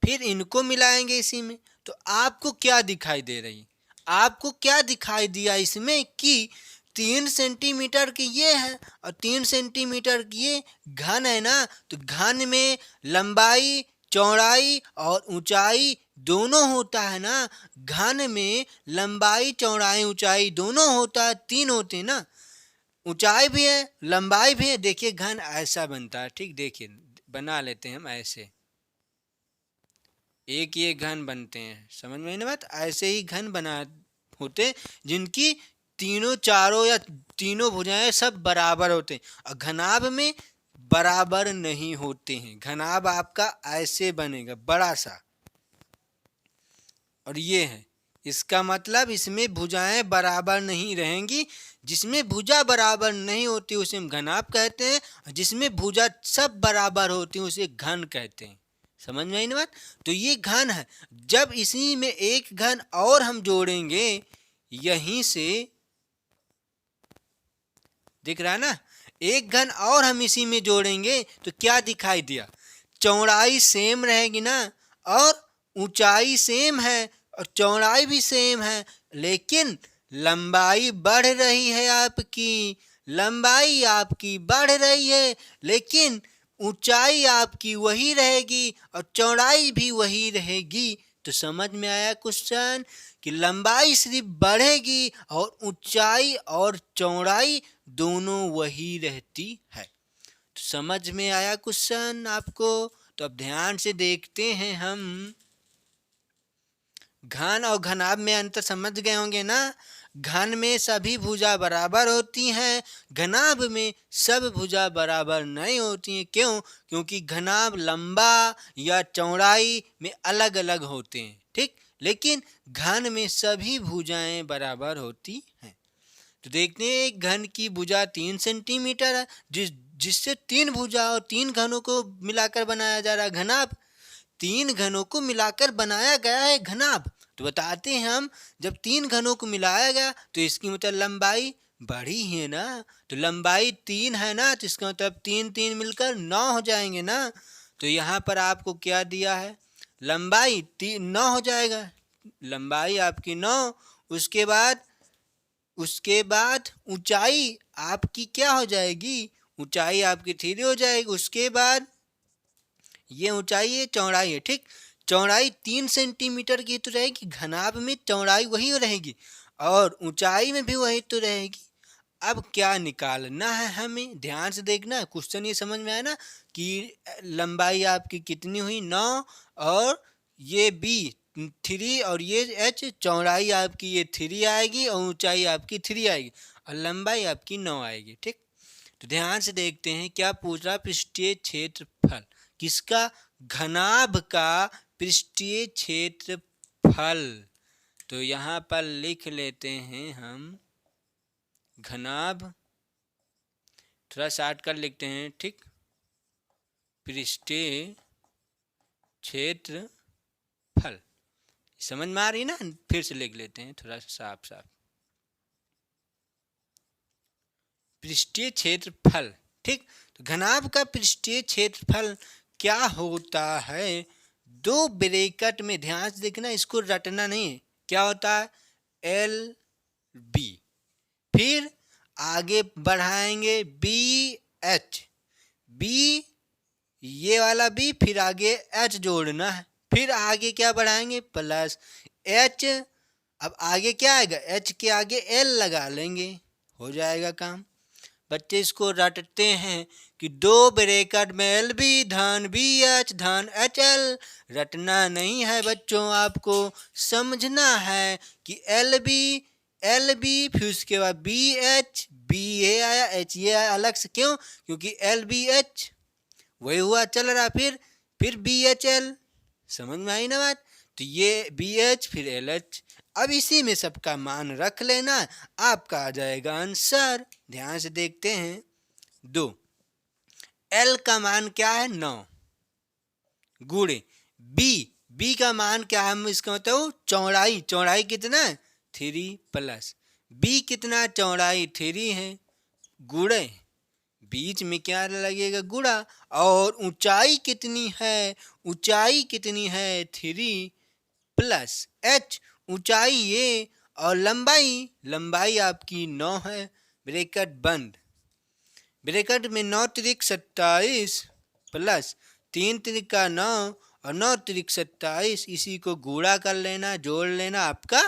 फिर इनको मिलाएंगे इसी में, तो आपको क्या दिखाई दे रही, आपको क्या दिखाई दिया इसमें कि 3 सेंटीमीटर की ये है और 3 सेंटीमीटर की ये घन है ना, तो घन में लंबाई, चौड़ाई और ऊंचाई दोनों होता है ना, घन में लंबाई, चौड़ाई, ऊंचाई दोनों होता है, 3 होते हैं ना, ऊंचाई भी है, लंबाई भी है। देखिए घन ऐसा बनता है। ठीक, देखिए बना लेते हैं हम ऐसे, एक ये घन बनते हैं। समझ में आई ना बात, ऐसे ही घन बना होते जिनकी तीनों, चारों या तीनों भुजाएं सब बराबर होते हैं, और घनाभ में बराबर नहीं होते हैं। घनाभ आपका ऐसे बनेगा बड़ा सा, और ये है, इसका मतलब इसमें भुजाएं बराबर नहीं रहेंगी। जिसमें भुजा बराबर नहीं होती उसे हम घनाभ कहते हैं, और जिसमें भुजा सब बराबर होती है उसे घन कहते हैं। समझ में आई ना बात, तो ये घन है। जब इसी में एक घन और हम जोड़ेंगे, यहीं से दिख रहा है ना, एक घन और हम इसी में जोड़ेंगे तो क्या दिखाई दिया, चौड़ाई सेम रहेगी ना, और ऊंचाई सेम है और चौड़ाई भी सेम है, लेकिन लंबाई बढ़ रही है आपकी, लंबाई आपकी बढ़ रही है, लेकिन ऊंचाई आपकी वही रहेगी और चौड़ाई भी वही रहेगी। तो समझ में आया क्वेश्चन कि लंबाई सिर्फ बढ़ेगी और ऊंचाई और चौड़ाई दोनों वही रहती है। तो समझ में आया क्वेश्चन आपको? तो अब ध्यान से देखते हैं हम। घन और घनाभ में अंतर समझ गए होंगे ना। घन में सभी भुजा बराबर होती हैं, घनाभ में सब भुजा बराबर नहीं होती हैं। क्यों? क्योंकि घनाभ लंबा या चौड़ाई में अलग अलग होते हैं, ठीक। लेकिन घन में सभी भुजाएं बराबर होती हैं। तो देखते हैं, घन की भुजा 3 सेंटीमीटर है, जिससे 3 भुजा और 3 घनों को मिलाकर बनाया जा रहा है घनाभ। 3 घनों को मिलाकर बनाया गया है घनाभ। तो बताते हैं हम, जब 3 घनों को मिलाया गया तो इसकी मतलब लंबाई बढ़ी है ना। तो लंबाई 3 है ना, तो इसका मतलब 3 3 मिलकर 9 हो जाएंगे ना। तो यहाँ पर आपको क्या दिया है? लंबाई 9 हो जाएगा। लंबाई आपकी 9। उसके बाद ऊंचाई आपकी क्या हो जाएगी? ऊंचाई आपकी 3 हो जाएगी। उसके बाद ये ऊंचाई है, चौड़ाई है, ठीक। चौड़ाई 3 सेंटीमीटर की तो रहेगी, घनाभ में चौड़ाई वही रहेगी और ऊंचाई में भी वही तो रहेगी। अब क्या निकालना है हमें? ध्यान से देखना। क्वेश्चन ये समझ में आया ना कि लंबाई आपकी कितनी हुई? 9, और ये बी 3 और ये एच, चौड़ाई आपकी ये 3 आएगी और ऊंचाई आपकी 3 आएगी और लंबाई आपकी 9 आएगी, ठीक। तो ध्यान से देखते हैं क्या पूछ रहा। पृष्ठीय क्षेत्रफल किसका? घनाभ का पृष्ठीय क्षेत्रफल। तो यहाँ पर लिख लेते हैं हम घनाभ, थोड़ा शॉर्ट कर लिखते हैं, ठीक। पृष्ठीय क्षेत्रफल समझ में आ रही ना? फिर से लिख लेते हैं थोड़ा साफ साफ। पृष्ठीय क्षेत्रफल, ठीक। तो घनाभ का पृष्ठीय क्षेत्रफल क्या होता है? 2 ब्रैकेट में, ध्यान से देखना, इसको रटना नहीं है। क्या होता है? एल बी, फिर आगे बढ़ाएंगे बी एच, बी ये वाला बी, फिर आगे एच जोड़ना है, फिर आगे क्या बढ़ाएंगे? Plus H. अब आगे क्या आएगा? एच के आगे एल लगा लेंगे, हो जाएगा काम। बच्चे इसको रटते हैं कि 2 ब्रैकेट में एल बी धन बी एच धन एच एल। रटना नहीं है बच्चों, आपको समझना है कि एल बी फिर उसके बाद बी ए आया, एच ए आया अलग से। क्यों? क्योंकि एल बी एच वही हुआ चल रहा, फिर बी एच एल। समझ में आई ना बात? तो ये बी एच फिर एल एच। अब इसी में सबका मान रख लेना, आपका आ जाएगा आंसर। ध्यान से देखते हैं। 2 एल का मान क्या है? 9 गुणे बी का मान क्या है? हम इसका मतलब चौड़ाई कितना है? 3 प्लस बी कितना? चौड़ाई 3 है, गुणे बीच में क्या लगेगा? गुणा। और ऊंचाई कितनी है? ऊंचाई कितनी है? 3 प्लस एच, ऊंचाई ये, और लंबाई आपकी 9 है। ब्रैकेट बंद। ब्रैकेट में 9 त्रिक 27 प्लस 3 त्रिक का 9 और 9 त्रिक 27, इसी को गुणा कर लेना, जोड़ लेना, आपका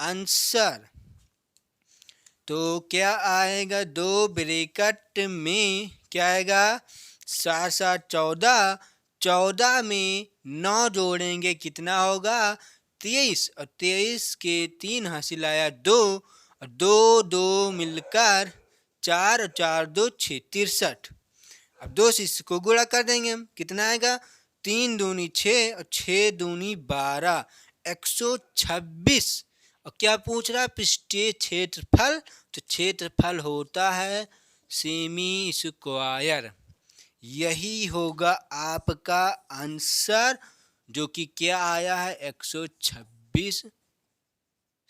आंसर। तो क्या आएगा? 2 ब्रैकेट में क्या आएगा? 7 7 14, 14 में 9 जोड़ेंगे कितना होगा? 23, और 23 के 3 हासिल आया 2, और 2 2 मिलकर 4 और 4 2 6, 63। अब 2 से इसको गुणा कर देंगे हम, कितना आएगा? 3 दूनी 6 और 6 दूनी 12, 126। और क्या पूछ रहा? पृष्ठीय क्षेत्रफल। तो क्षेत्रफल होता है सेमी स्क्वायर। यही होगा आपका आंसर, जो कि क्या आया है? 126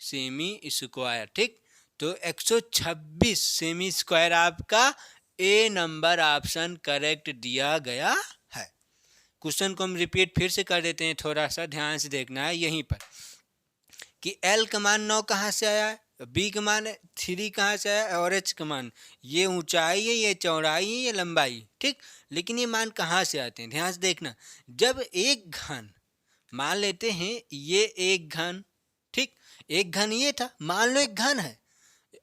सेमी स्क्वायर, ठीक। तो 126 सेमी स्क्वायर आपका ए नंबर ऑप्शन करेक्ट दिया गया है। क्वेश्चन को हम रिपीट फिर से कर देते हैं, थोड़ा सा ध्यान से देखना है यहीं पर कि एल का मान 9 कहाँ से आया है, बी का मान 3 कहाँ से आया, और एच का मान, ये ऊंचाई है, ये चौड़ाई है, ये लंबाई, ठीक। लेकिन ये मान कहाँ से आते हैं? ध्यान से देखना। जब एक घन मान लेते हैं ये एक घन, ठीक, एक घन ये था, मान लो एक घन है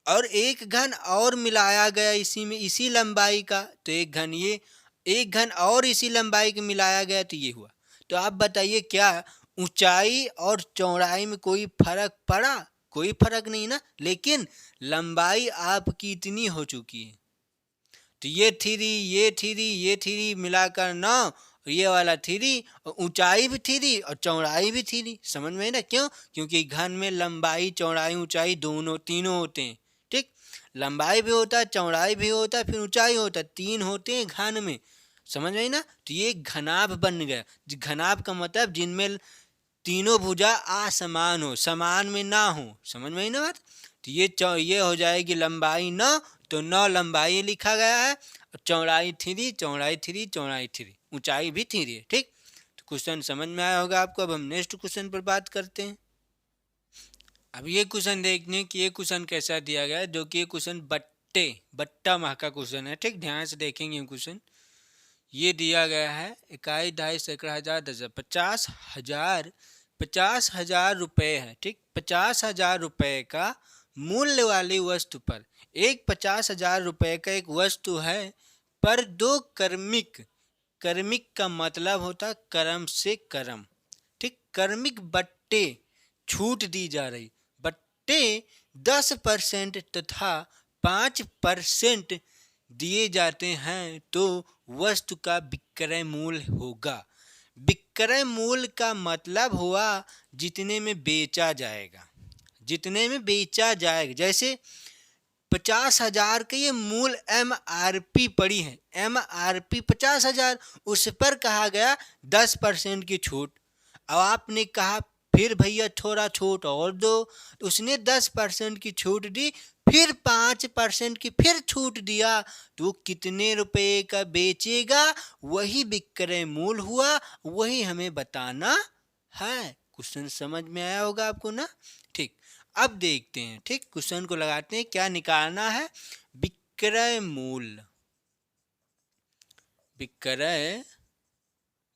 और एक घन और मिलाया गया इसी में, इसी लंबाई का, तो एक घन ये, एक घन और इसी लंबाई का मिलाया गया तो ये हुआ। तो आप बताइए क्या ऊंचाई और चौड़ाई में कोई फर्क पड़ा? कोई फर्क नहीं ना, लेकिन लंबाई आपकी इतनी हो चुकी है। तो ये थ्री, ये थ्री, ये थ्री मिलाकर 9, और ये वाला थ्री, और ऊंचाई भी थ्री और चौड़ाई भी थ्री। समझ में ना? क्यों? क्योंकि घन में लंबाई चौड़ाई ऊंचाई दोनों तीनों होते हैं, ठीक, लंबाई भी होता है, चौड़ाई भी होता है, फिर ऊंचाई होता है, तीन होते हैं घन में। समझ में ना? तो ये घनाभ बन गया। घनाभ का मतलब जिनमें तीनों भुजा असमान हो, समान में ना हो। समझ में ही ना बात? तो ये हो जाएगी लंबाई 9, तो 9 लंबाई लिखा गया है, और चौड़ाई थ्री, चौड़ाई थ्री, चौड़ाई थ्री, ऊंचाई भी थ्री है, ठीक। तो क्वेश्चन समझ में आया होगा आपको। अब हम नेक्स्ट क्वेश्चन पर बात करते हैं। अब ये क्वेश्चन देखने कि ये क्वेश्चन कैसा दिया गया है, जो कि ये क्वेश्चन बट्टा माह का क्वेश्चन है, ठीक, ध्यान से देखेंगे ये क्वेश्चन। ये दिया गया है इकाई, दहाई, सैकड़ा, हजार, दस, 50,000, 50,000 रुपये है, ठीक, 50,000 रुपये का मूल्य वाली वस्तु पर एक 50,000 रुपये का एक वस्तु है, पर दो कर्मिक, कर्मिक का मतलब होता है कर्म से कर्म, ठीक, कर्मिक बट्टे छूट दी जा रही। बट्टे 10% तथा 5% दिए जाते हैं तो वस्तु का विक्रय मूल्य होगा। विक्रय मूल्य का मतलब हुआ जितने में बेचा जाएगा, जितने में बेचा जाएगा। जैसे 50,000 के ये मूल MRP पड़ी है, MRP 50,000, उस पर कहा गया 10% की छूट। अब आपने कहा फिर भैया थोड़ा छूट और दो, उसने 10% की छूट दी, फिर 5% की फिर छूट दिया, तो वो कितने रुपए का बेचेगा, वही विक्रय मूल्य हुआ, वही हमें बताना है। क्वेश्चन समझ में आया होगा आपको ना? ठीक, अब देखते हैं, ठीक, क्वेश्चन को लगाते हैं, क्या निकालना है? विक्रय मूल्य, विक्रय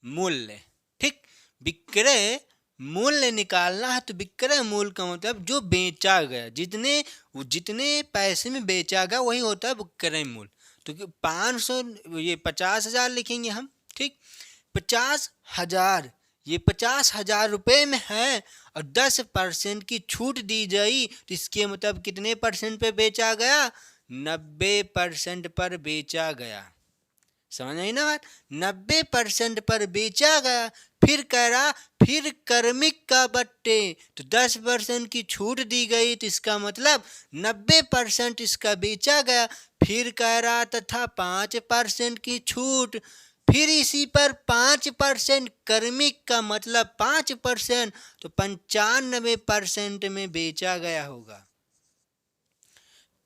मूल्य, ठीक, विक्रय मूल्य निकालना है। तो विक्रय मूल्य का मतलब जो बेचा गया, जितने पैसे में बेचा गया वही होता है विक्रय मूल्य। तो 500, ये 50,000 लिखेंगे हम, ठीक, 50,000, ये 50,000 रुपये में है और 10% की छूट दी गई, तो इसके मतलब कितने परसेंट पे बेचा गया? 90% पर बेचा गया। समझ आई ना बात? 90% पर बेचा गया। फिर कह रहा फिर कर्मिक का बट्टे, तो 10% की छूट दी गई, तो इसका मतलब 90% इसका बेचा गया। फिर कह रहा तथा 5% की छूट, फिर इसी पर 5% कर्मिक का मतलब 5%, तो 95% में बेचा गया होगा।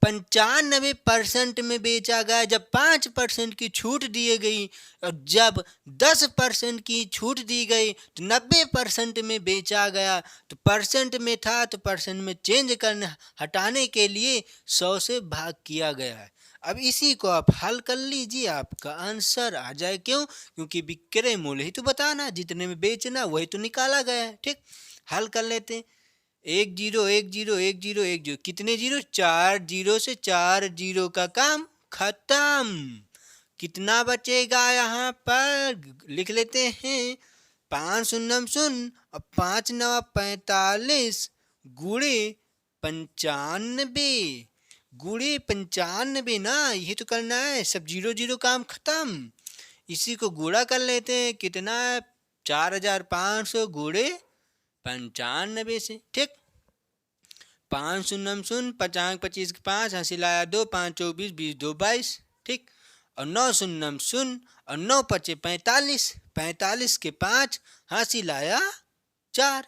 95% में बेचा गया जब 5% की छूट दी गई, और जब 10% की छूट दी गई तो 90% में बेचा गया। तो परसेंट में था तो परसेंट में चेंज करने, हटाने के लिए 100 से भाग किया गया है। अब इसी को आप हल कर लीजिए, आपका आंसर आ जाए। क्यों? क्योंकि विक्रय मूल्य ही तो बताना, जितने में बेचना वही तो निकाला गया है, ठीक। हल कर लेते हैं। 1 0 1 0 1 0 1 0, कितने जीरो? 4 जीरो से 4 जीरो का काम खत्म। कितना बचेगा यहाँ पर? लिख लेते हैं, 5 शून्य शून्य और 5 9 45 गुणे 95, गुणे 95 ना, ये तो करना है। सब जीरो जीरो काम खत्म। इसी को गुणा कर लेते हैं, कितना है? 4,500 गुणे 95 से, ठीक। 5 शून्य शून्य, 50 25 के 5, हंसी लाया 2, 5 24, 20 2 22, ठीक। और 9 शून्य शून्य और 9 पचे 45, 45 के 5, हंसी लाया 4,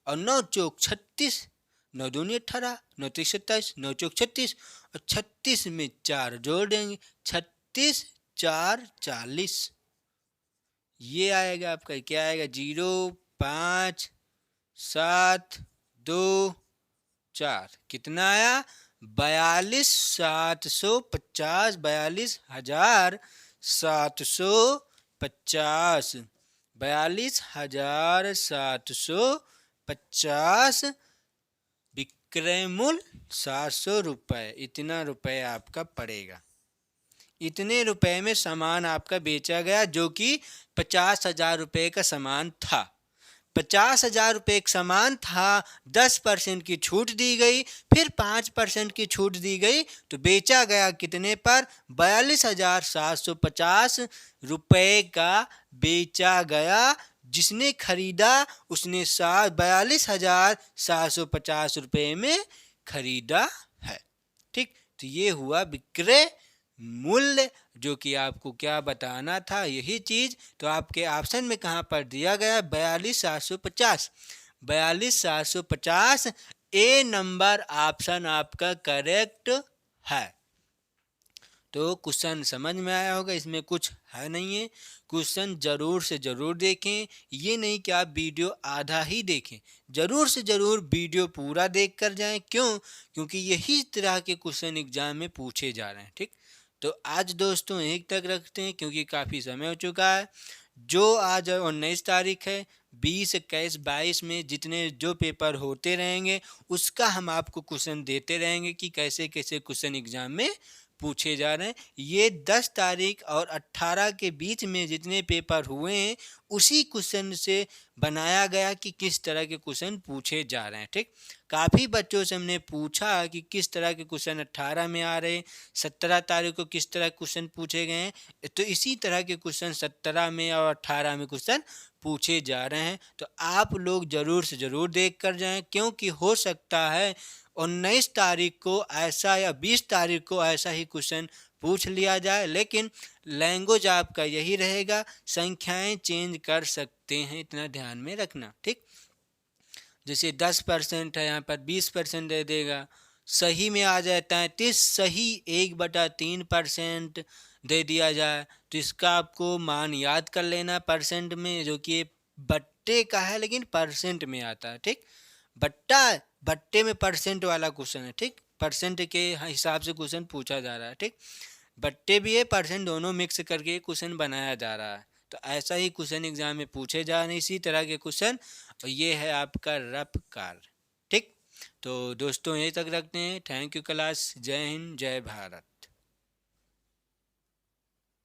और 9 चौक 36, 9 दूनी 18, 9 3 27, 9 चौक 36, और 36 में 4 जोड़ देंगे, 36 4 40। ये आएगा आपका, क्या आएगा? 0 5 7 2 4, कितना आया? 42,750, 42,750। 42,750 विक्रय मूल्य 700 रुपये, इतना रुपये आपका पड़ेगा। इतने रुपए में सामान आपका बेचा गया जो कि 50,000 रुपये का सामान था। 50,000 रुपये का सामान था, 10% की छूट दी गई, फिर 5% की छूट दी गई, तो बेचा गया कितने पर? 42,750 रुपये का बेचा गया। जिसने खरीदा उसने 42,750 रुपये में खरीदा है। ठीक, तो ये हुआ विक्रय मूल्य, जो कि आपको क्या बताना था, यही चीज। तो आपके ऑप्शन में कहाँ पर दिया गया? 42,750। 42,750 ए नंबर ऑप्शन आपका करेक्ट है। तो क्वेश्चन समझ में आया होगा, इसमें कुछ है नहीं है। क्वेश्चन जरूर से जरूर देखें, ये नहीं कि आप वीडियो आधा ही देखें, जरूर से जरूर वीडियो पूरा देख कर जाएं। क्यों? क्योंकि यही तरह के क्वेश्चन एग्जाम में पूछे जा रहे हैं। ठीक, तो आज दोस्तों एक तक रखते हैं क्योंकि काफ़ी समय हो चुका है। जो आज 19 तारीख है, 20, 21, 22 में जितने जो पेपर होते रहेंगे उसका हम आपको क्वेश्चन देते रहेंगे कि कैसे कैसे क्वेश्चन एग्जाम में पूछे जा रहे हैं। ये 10 तारीख और 18 के बीच में जितने पेपर हुए हैं उसी क्वेश्चन से बनाया गया कि किस तरह के क्वेश्चन पूछे जा रहे हैं। ठीक, काफ़ी बच्चों से हमने पूछा कि किस तरह के क्वेश्चन 18 में आ रहे हैं, 17 तारीख को किस तरह क्वेश्चन पूछे गए हैं, तो इसी तरह के क्वेश्चन 17 में और 18 में क्वेश्चन पूछे जा रहे हैं। तो आप लोग ज़रूर से ज़रूर देख कर जाएं, क्योंकि हो सकता है 19 तारीख को ऐसा या 20 तारीख को ऐसा ही क्वेश्चन पूछ लिया जाए, लेकिन लैंग्वेज आपका यही रहेगा, संख्याएं चेंज कर सकते हैं, इतना ध्यान में रखना। ठीक, जैसे 10% है, यहाँ पर 20% दे देगा। सही में आ जाता है 30, सही 1/3% दे दिया जाए, तो इसका आपको मान याद कर लेना परसेंट में, जो कि बट्टे का है लेकिन परसेंट में आता है। ठीक, बट्टे में परसेंट वाला क्वेश्चन है। ठीक, परसेंट के हिसाब से क्वेश्चन पूछा जा रहा है। ठीक, बट्टे भी है, परसेंट दोनों मिक्स करके क्वेश्चन बनाया जा रहा है। तो ऐसा ही क्वेश्चन एग्जाम में पूछे जा रहे हैं, इसी तरह के क्वेश्चन। और ये है आपका रफ कार्य। ठीक, तो दोस्तों यहीं तक रखते हैं। Thank you class. जय हिंद, जय भारत।